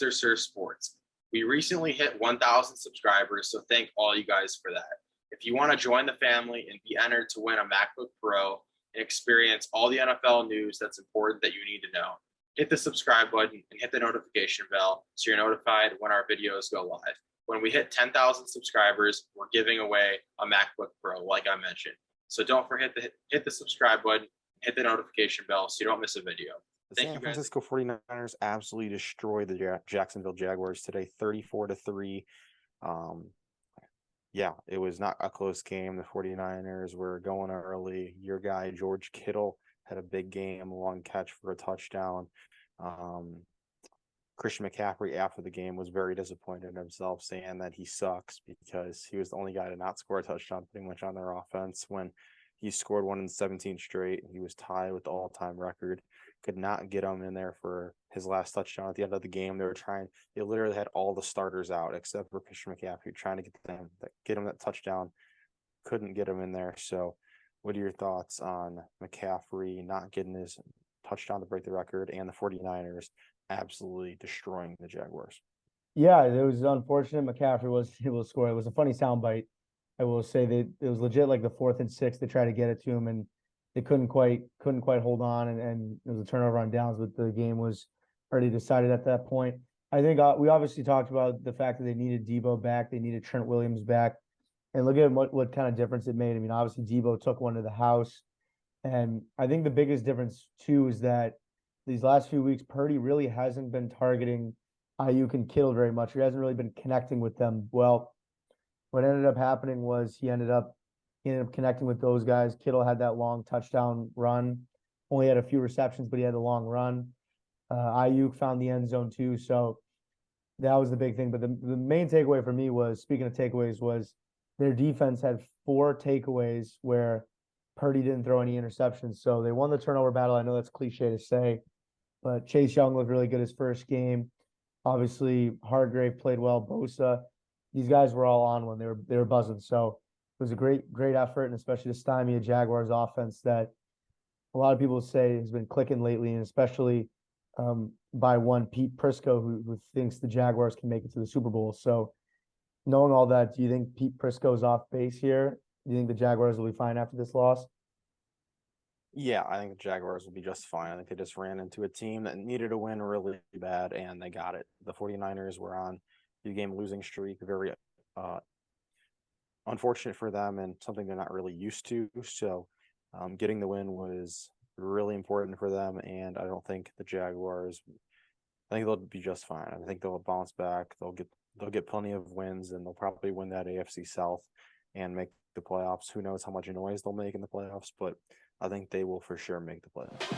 Mr. Sir Sports. We recently hit 1,000 subscribers, so thank all you guys for that. If you want to join the family and be entered to win a MacBook Pro and experience all the NFL news that's important that you need to know, hit the subscribe button and hit the notification bell so you're notified when our videos go live. When we hit 10,000 subscribers, we're giving away a MacBook Pro, like I mentioned. So don't forget to hit the subscribe button, hit the notification bell so you don't miss a video. The San Francisco 49ers absolutely destroyed the Jacksonville Jaguars today, 34-3. Yeah, it was not a close game. The 49ers were going early. Your guy, George Kittle, had a big game, a long catch for a touchdown. Christian McCaffrey, after the game, was very disappointed in himself, saying that he sucks because he was the only guy to not score a touchdown pretty much on their offense when he scored one in 17 straight. He was tied with the all-time record. Could not get him in there for his last touchdown at the end of the game. They literally had all the starters out except for Christian McCaffrey trying to get him that touchdown. Couldn't get him in there. So what are your thoughts on McCaffrey not getting his touchdown to break the record and the 49ers absolutely destroying the Jaguars? Yeah, it was unfortunate. McCaffrey was able to score. It was a funny soundbite. I will say that it was legit like the 4th and 6 to try to get it to him, and they couldn't quite hold on, and it was a turnover on downs, but the game was already decided at that point. I think we obviously talked about the fact that they needed Deebo back, they needed Trent Williams back, and look at what kind of difference it made. I mean, obviously Deebo took one to the house, and I think the biggest difference too is that these last few weeks, Purdy really hasn't been targeting Ayuk and Kittle very much. He hasn't really been connecting with them well. What ended up happening was he ended up connecting with those guys. Kittle had that long touchdown run, only had a few receptions, but he had a long run. Ayuk found the end zone too. So that was the big thing. But the main takeaway for me was, speaking of takeaways, was their defense had 4 takeaways where Purdy didn't throw any interceptions. So they won the turnover battle. I know that's cliche to say, but Chase Young looked really good his first game. Obviously, Hargrave played well. Bosa, these guys were all on when they were buzzing. So it was a great effort, and especially to stymie a Jaguars offense that a lot of people say has been clicking lately, and especially by one Pete Prisco, who thinks the Jaguars can make it to the Super Bowl. So knowing all that, do you think Pete Prisco's off base here? Do you think the Jaguars will be fine after this loss? Yeah, I think the Jaguars will be just fine. I think they just ran into a team that needed a win really bad, and they got it. The 49ers were on a game losing streak, very unfortunate for them and something they're not really used to. So getting the win was really important for them, and I don't think the Jaguars, I think they'll be just fine. I think they'll bounce back. They'll get plenty of wins, and they'll probably win that AFC South and make the playoffs. Who knows how much noise they'll make in the playoffs, but I think they will for sure make the playoffs.